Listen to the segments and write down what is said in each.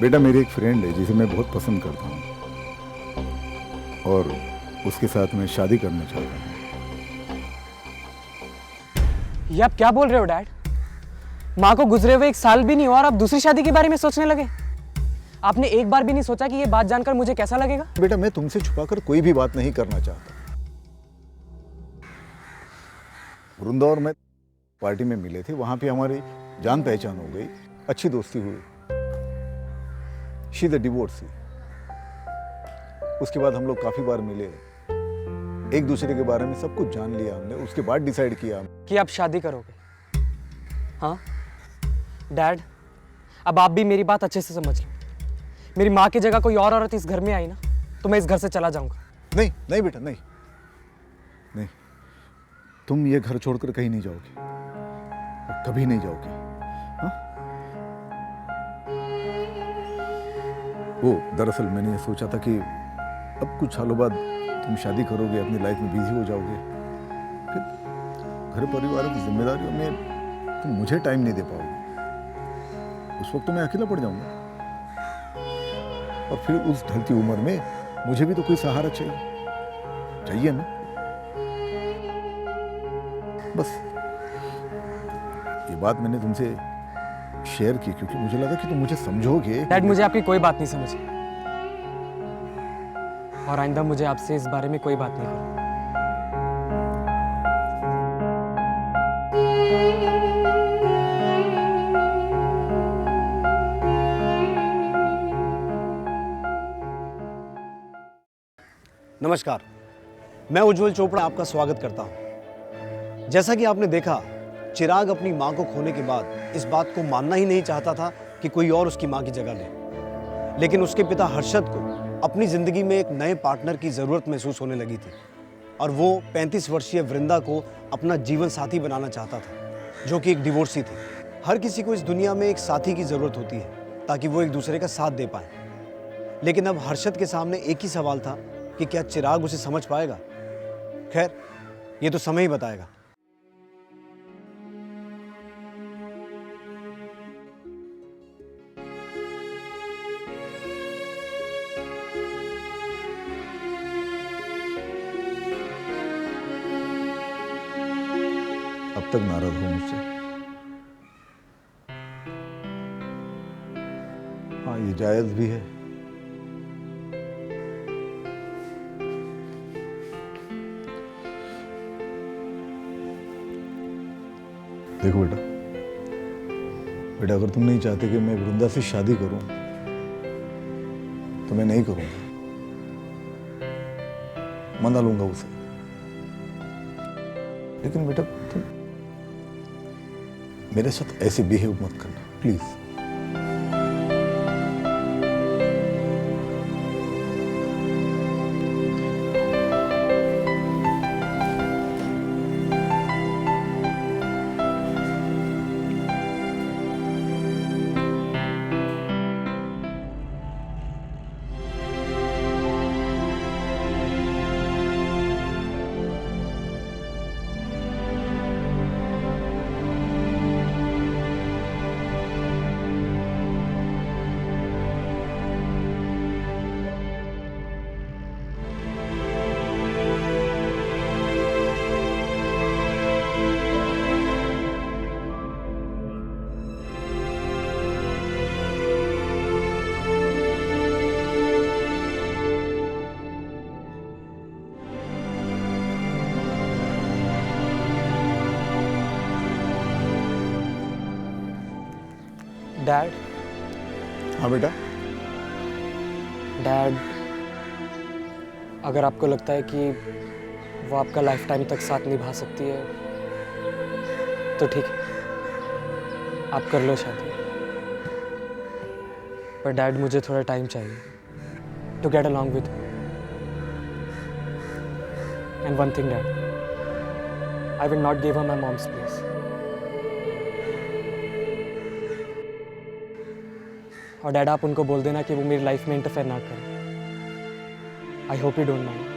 बेटा मेरी एक फ्रेंड है जिसे मैं बहुत पसंद करता हूँ और उसके साथ मैं शादी करना चाहता हूँ। ये आप क्या बोल रहे हो डैड? माँ को गुजरे हुए 1 साल भी नहीं हुआ और आप दूसरी शादी के बारे में सोचने लगे। आपने एक बार भी नहीं सोचा कि ये बात जानकर मुझे कैसा लगेगा? बेटा मैं तुमसे छुपाकर कोई भी बात नहीं करना चाहता। वृंदा और मैं पार्टी में मिले थे, वहां पे हमारी जान पहचान हो गई, अच्छी दोस्ती हुई। She is a divorcee. उसके बाद हम लोग काफी बार मिले, एक दूसरे के बारे में सब कुछ जान लिया हमने। उसके बाद डिसाइड किया कि आप शादी करोगे। हाँ डैड, अब आप भी मेरी बात अच्छे से समझ लो। मेरी माँ की जगह कोई और औरत इस घर में आई ना तो मैं इस घर से चला जाऊंगा। नहीं नहीं बेटा, नहीं नहीं, तुम ये घर छोड़कर कहीं नहीं जाओगे, कभी नहीं जाओगे। हाँ? वो दरअसल मैंने ये सोचा था कि अब कुछ सालों बाद तुम शादी करोगे, अपनी लाइफ में बिजी हो जाओगे, फिर घर परिवार की जिम्मेदारियों में तुम मुझे टाइम नहीं दे पाओगे। उस वक्त तो मैं अकेला पड़ जाऊंगा और फिर उस ढलती उम्र में मुझे भी तो कोई सहारा चाहिए ना। बस ये बात मैंने तुमसे शेयर की क्योंकि मुझे लगा कि तुम मुझे समझोगे। डैड मुझे आपकी कोई बात नहीं समझी और आइंदा मुझे आपसे इस बारे में कोई बात नहीं करनी। नमस्कार, मैं उज्जवल चोपड़ा आपका स्वागत करता हूं। जैसा कि आपने देखा, चिराग अपनी मां को खोने के बाद इस बात को मानना ही नहीं चाहता था कि कोई और उसकी मां की जगह ले। लेकिन उसके पिता हर्षद को अपनी जिंदगी में एक नए पार्टनर की जरूरत महसूस होने लगी थी और वो 35 वर्षीय वृंदा को अपना जीवन साथी बनाना चाहता था, जो कि एक डिवोर्सी थी। हर किसी को इस दुनिया में एक साथी की जरूरत होती है ताकि वो एक दूसरे का साथ दे पाए। लेकिन अब हर्षद के सामने एक ही सवाल था कि क्या चिराग उसे समझ पाएगा। खैर, ये तो समय ही बताएगा। अब तक नाराज हो मुझसे? हाँ, ये जायज भी है। देखो बेटा, अगर तुम नहीं चाहते कि मैं वृंदा से शादी करूं तो मैं नहीं करूंगा, मना लूंगा उसे। लेकिन बेटा तुम मेरे साथ ऐसे बिहेव मत करना प्लीज। डैड। हाँ बेटा। डैड, अगर आपको लगता है कि वो आपका लाइफ टाइम तक साथ निभा सकती है तो ठीक है, आप कर लो शादी। पर डैड, मुझे थोड़ा टाइम चाहिए to get along with. And one thing dad, I will not give her my mom's place. और डैड, आप उनको बोल देना कि वो मेरी लाइफ में इंटरफेयर ना करें। I hope you don't mind.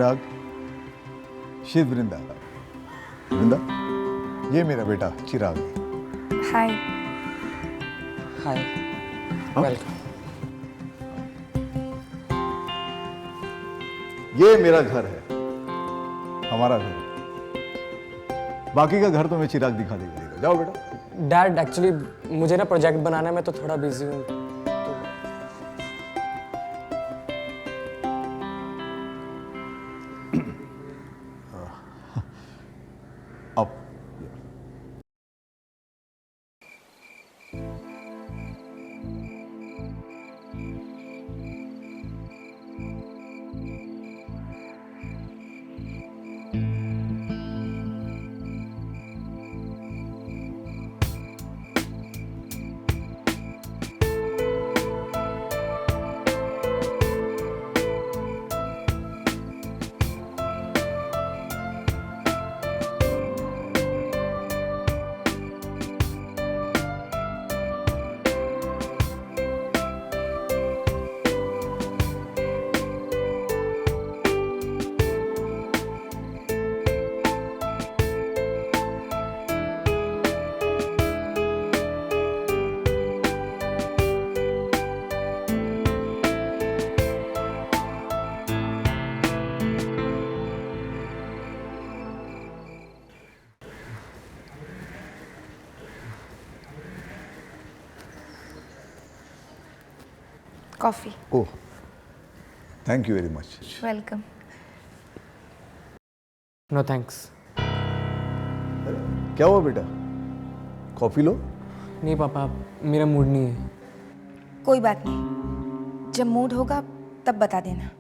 Chirag, she Vrinda. Vrinda, ये मेरा बेटा चिराग। हाय। हाय, वेलकम। ये मेरा घर है, हमारा घर। बाकी का घर तो मैं चिराग दिखा देगा। जाओ बेटा। डैड एक्चुअली मुझे ना प्रोजेक्ट बनाने में तो थोड़ा बिजी हूँ, तो अब coffee. Oh, thank you very much. Welcome. No thanks. क्या हुआ बेटा, कॉफी लो। नहीं पापा, मेरा मूड नहीं है। कोई बात नहीं, जब मूड होगा तब बता देना।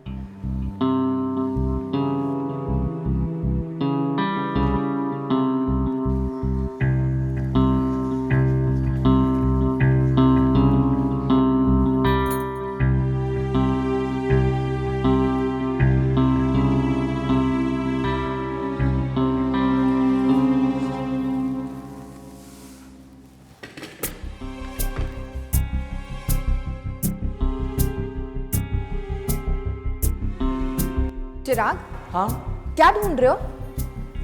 चिराग, हाँ, क्या ढूंढ रहे हो?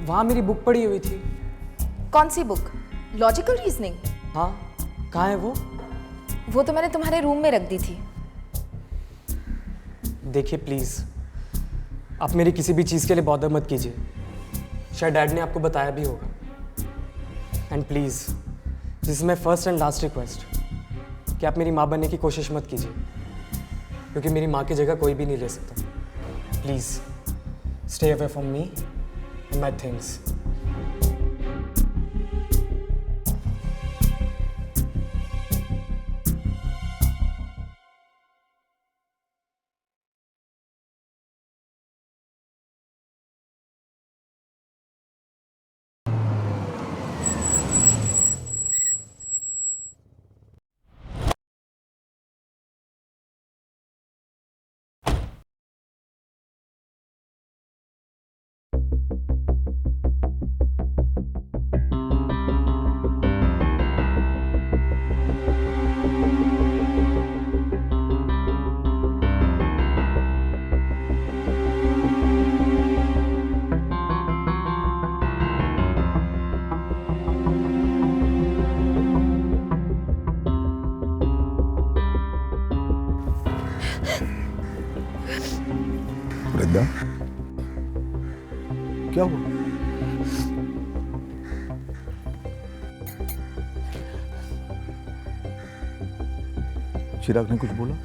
वहाँ मेरी बुक पड़ी हुई थी। कौन सी बुक? Logical reasoning? हाँ, कहाँ है वो? वो तो मैंने तुम्हारे रूम में रख दी थी। देखिए प्लीज़, आप मेरी किसी भी चीज़ के लिए बॉदर मत कीजिए। शायद डैड ने आपको बताया भी होगा। And please, this is my first and last request कि आप मेरी माँ बनने की कोशिश मत कीजिए, क्योंकि मेरी माँ की जगह कोई भी नहीं ले सकता। Please stay away from me and my things. वृंदा, क्या हुआ? चिराग ने कुछ बोला?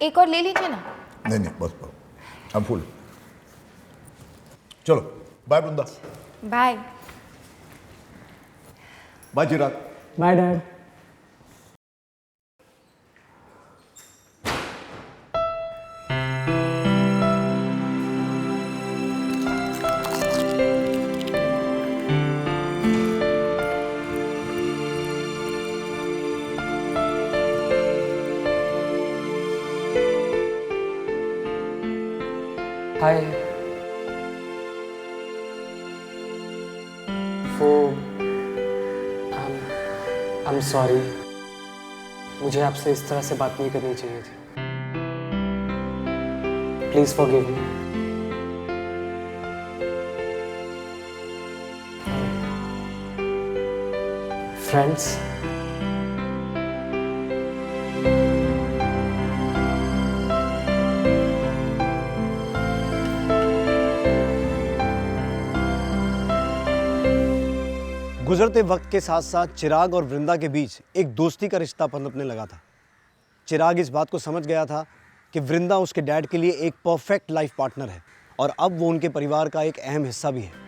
एक और ले लीजिए ना। नहीं नहीं, बस बस, अब फुल। चलो, bye Vrinda. Bye. Bye Chirag. Bye dad. Hi. वो आई एम सॉरी, मुझे आपसे इस तरह से बात नहीं करनी चाहिए थी। Please forgive me. फ्रेंड्स, गुजरते वक्त के साथ साथ चिराग और वृंदा के बीच एक दोस्ती का रिश्ता पनपने लगा था। चिराग इस बात को समझ गया था कि वृंदा उसके डैड के लिए एक परफेक्ट लाइफ पार्टनर है और अब वो उनके परिवार का एक अहम हिस्सा भी है।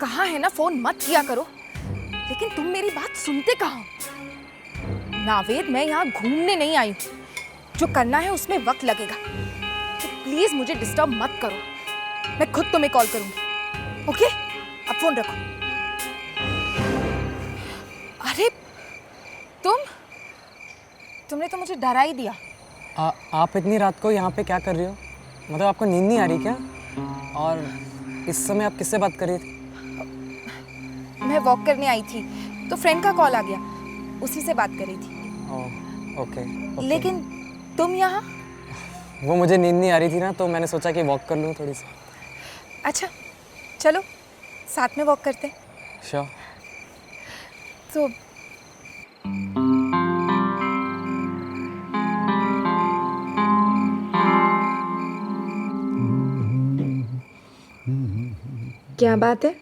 कहाँ है ना, फोन मत किया करो। लेकिन तुम मेरी बात सुनते कहाँ हो? नावेद, मैं यहाँ घूमने नहीं आई हूँ। जो करना है उसमें वक्त लगेगा, तो प्लीज मुझे डिस्टर्ब मत करो। मैं खुद तुम्हें कॉल करूंगी। ओके, अब फोन रखो। अरे तुमने तो मुझे डरा ही दिया। आप इतनी रात को यहाँ पे क्या कर रही हो? मतलब आपको नींद नहीं आ रही क्या? और इस समय आप किससे बात कर रही थी? मैं वॉक करने आई थी तो फ्रेंड का कॉल आ गया, उसी से बात कर रही थी। ओह, ओके। लेकिन तुम यहाँ? वो मुझे नींद नहीं आ रही थी ना, तो मैंने सोचा कि वॉक कर लूँ थोड़ी सी। अच्छा चलो साथ में वॉक करते हैं। श्योर। तो क्या बात है,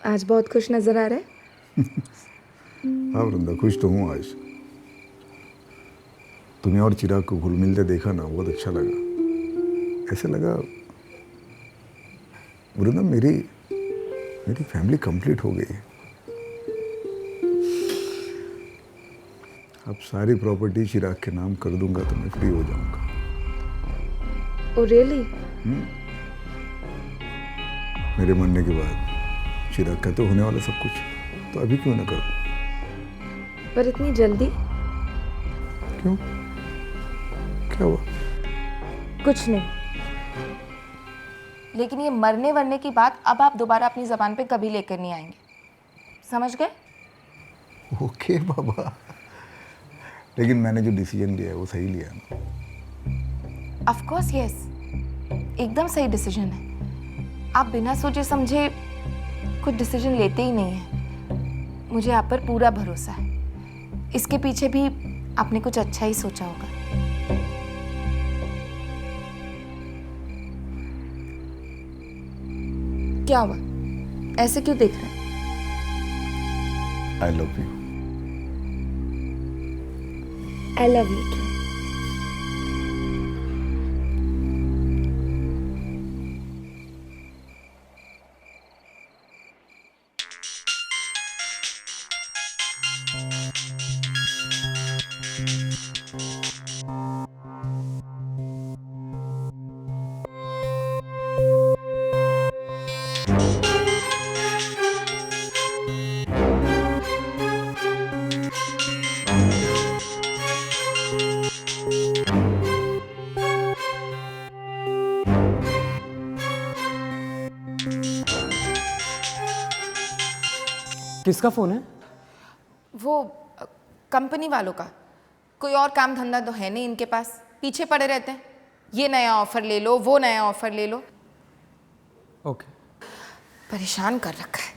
आज बहुत खुश नजर आ रहा है। हाँ वृंदा, खुश तो हूँ आज। तुम्हें और चिराग को घुल मिलते देखा ना, बहुत अच्छा लगा। ऐसे लगा वृंदा मेरी फैमिली कंप्लीट हो गई है। अब सारी प्रॉपर्टी चिराग के नाम कर दूंगा तो मैं फ्री हो जाऊंगा। Oh really? मेरे मरने के बाद चिराग का तो होने वाला सब कुछ, तो अभी क्यों ना करूं? पर इतनी जल्दी क्यों? क्या हुआ? कुछ नहीं। लेकिन ये मरने वरने की बात अब आप दोबारा अपनी जबान पे कभी लेकर नहीं आएंगे, समझ गए? ओके बाबा, लेकिन मैंने जो डिसीजन लिया है वो सही लिया है ना? ऑफ कोर्स यस, एकदम सही डिसीजन है। आप बिना सोचे समझे कुछ डिसीजन लेते ही नहीं हैं। मुझे आप पर पूरा भरोसा है। इसके पीछे भी आपने कुछ अच्छा ही सोचा होगा। क्या हुआ, ऐसे क्यों देख रहे हैं? I love you. I love you too. किसका फ़ोन है? वो कंपनी वालों का। कोई और काम धंधा तो है नहीं इनके पास, पीछे पड़े रहते हैं। ये नया ऑफर ले लो, वो नया ऑफर ले लो, ओके। परेशान कर रखा है।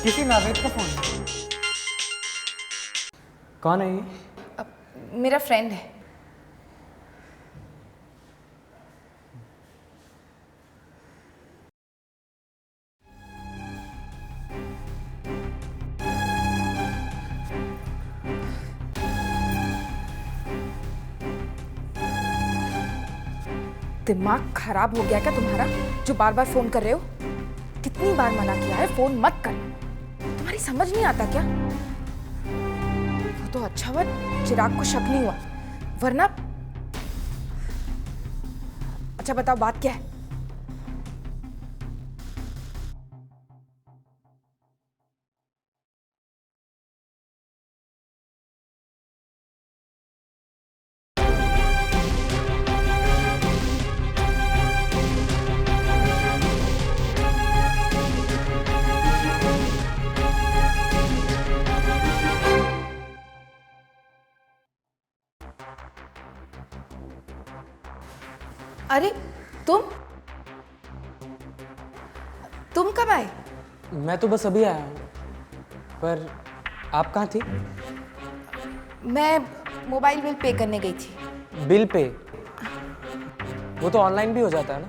किसी नावेद का फोन है। कौन है ये? मेरा फ्रेंड है। दिमाग खराब हो गया क्या तुम्हारा, जो बार बार फोन कर रहे हो? कितनी बार मना किया है फोन मत कर। तुम्हारी समझ नहीं आता क्या? वो तो अच्छा हुआ चिराग को शक नहीं हुआ, वरना। अच्छा बताओ बात क्या है? अरे तुम कब आए? मैं तो बस अभी आया हूँ, पर आप कहाँ थी? मैं मोबाइल बिल पे करने गई थी। Bill pay? वो तो ऑनलाइन भी हो जाता है ना?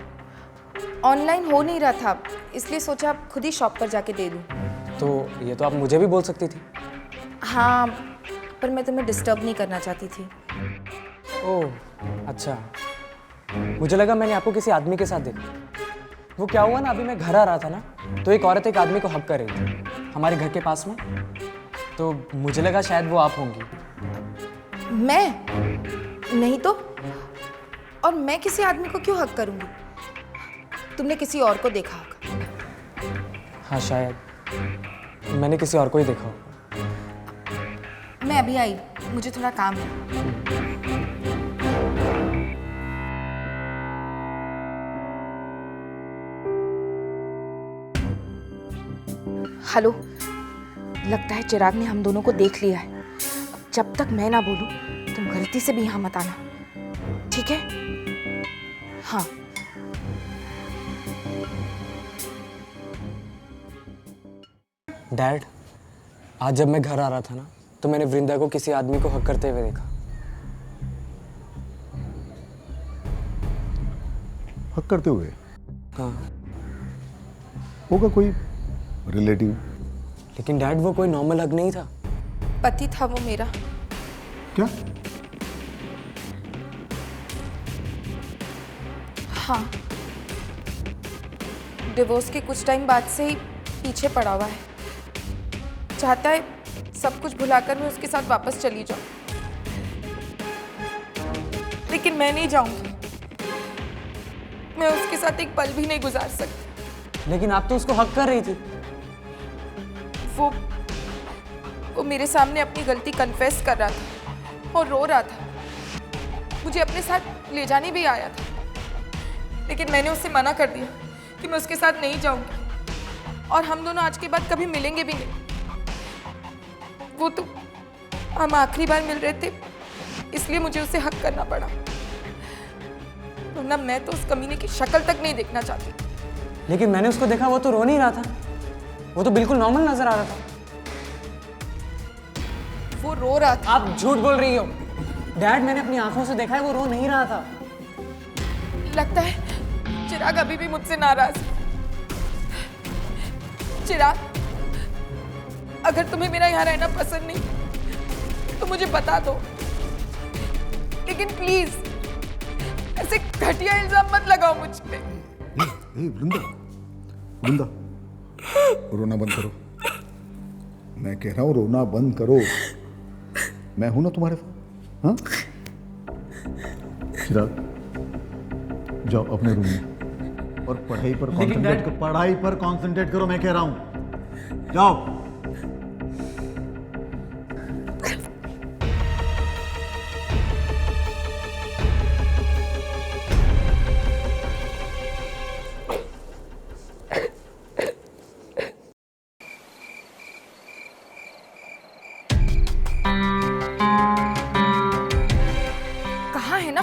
ऑनलाइन हो नहीं रहा था, इसलिए सोचा खुद ही शॉप पर जाके दे दूं। तो ये तो आप मुझे भी बोल सकती थी। हाँ, पर मैं तुम्हें डिस्टर्ब नहीं करना चाहती थी। ओह अच्छा, मुझे लगा मैंने आपको किसी आदमी के साथ देखा। वो क्या हुआ ना, अभी मैं घर आ रहा था ना, तो एक औरत एक आदमी को हक कर रही थी हमारे घर के पास में। तो मुझे लगा शायद वो आप होंगी। मैं नहीं तो, और मैं किसी आदमी को क्यों हक करूंगी? तुमने किसी और को देखा होगा। हाँ शायद मैंने किसी और को ही देखा होगा। मैं अभी आई, मुझे थोड़ा काम है। हेलो, लगता है चिराग ने हम दोनों को देख लिया है। अब जब तक मैं ना बोलूं तुम गलती से भी यहाँ मत आना, ठीक है? हाँ। डैड, आज जब मैं घर आ रहा था ना, तो मैंने वृंदा को किसी आदमी को हक करते हुए देखा। हक करते हुए? हाँ। होगा कोई रिलेटिव। लेकिन डैड वो कोई नॉर्मल हक नहीं था। पति था वो मेरा। क्या? हाँ, डिवोर्स के कुछ टाइम बाद से ही पीछे पड़ा हुआ है। चाहता है सब कुछ भुलाकर मैं उसके साथ वापस चली जाऊं, लेकिन मैं नहीं जाऊंगी। मैं उसके साथ एक पल भी नहीं गुजार सकती। लेकिन आप तो उसको हक कर रही थी। वो मेरे सामने अपनी गलती कन्फेस कर रहा था और रो रहा था। मुझे अपने साथ ले जाने भी आया था, लेकिन मैंने उससे मना कर दिया कि मैं उसके साथ नहीं जाऊंगी, और हम दोनों आज के बाद कभी मिलेंगे भी नहीं। वो तो हम आखिरी बार मिल रहे थे, इसलिए मुझे उसे हक करना पड़ा, वरना मैं तो उस कमीने की शक्ल तक नहीं देखना चाहती। लेकिन मैंने उसको देखा, वो तो रो नहीं रहा था। वो तो बिल्कुल नॉर्मल नजर आ रहा था। वो रो रहा था। आप झूठ बोल रही हो डैड, मैंने अपनी आंखों से देखा है, वो रो नहीं रहा था। लगता है चिराग अभी भी मुझसे नाराज है। चिराग, अगर तुम्हें मेरा यहाँ रहना पसंद नहीं तो मुझे बता दो, लेकिन प्लीज ऐसे घटिया इल्जाम मत लगाओ मुझ पे। वृंदा, वृंदा, रोना बंद करो। मैं कह रहा हूँ रोना बंद करो। मैं हूं ना तुम्हारे साथ। हाँ, चिराग जाओ अपने रूम में और पढ़ाई पर कंसंट्रेट करो। पढ़ाई पर कंसंट्रेट करो, मैं कह रहा हूं। जाओ।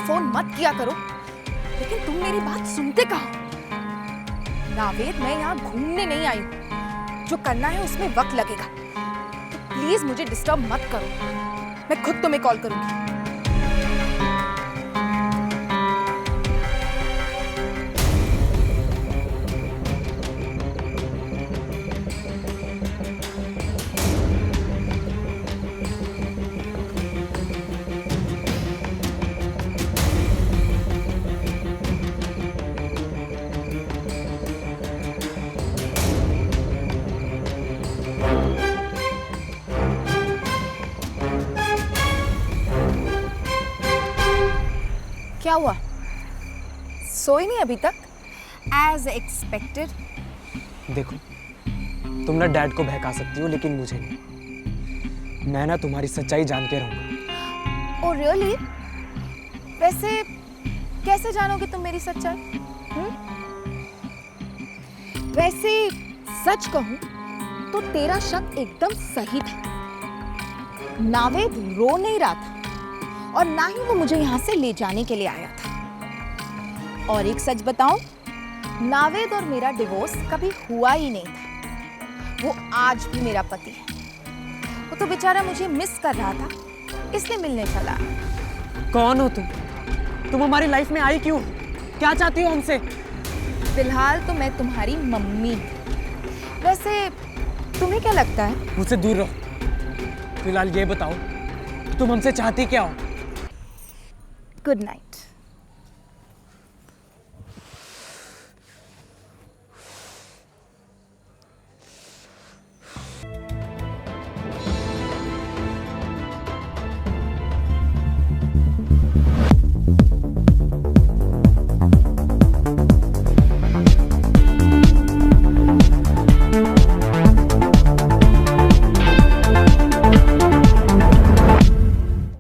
फोन मत किया करो, लेकिन तुम मेरी बात सुनते कहाँ? नावेद, मैं यहाँ घूमने नहीं आई हूँ। जो करना है उसमें वक्त लगेगा। तो प्लीज मुझे डिस्टर्ब मत करो, मैं खुद तुम्हें कॉल करूंगी। क्या हुआ, सोई नहीं अभी तक? As expected. देखो, तुम ना डैड को बहका सकती हो लेकिन मुझे नहीं। मैं ना तुम्हारी सच्चाई जान के रहूंगा। Oh really? वैसे कैसे जानोगे तुम मेरी सच्चाई? वैसे सच कहूं तो तेरा शक एकदम सही था। नावेद रो नहीं रहा था और ना ही वो मुझे यहाँ से ले जाने के लिए आया था। और एक सच बताऊं, नावेद और मेरा डिवोर्स कभी हुआ ही नहीं था। वो आज भी मेरा पति है। वो तो बेचारा मुझे मिस कर रहा था, इसलिए मिलने चला। कौन हो तुम? तुम हमारी लाइफ में आई क्यों? क्या चाहती हो हमसे? फिलहाल तो मैं तुम्हारी मम्मी हूं। वैसे तुम्हें क्या लगता है? मुझसे दूर रहो। फिलहाल ये बताओ, तुम हमसे चाहती क्या हो? Good night.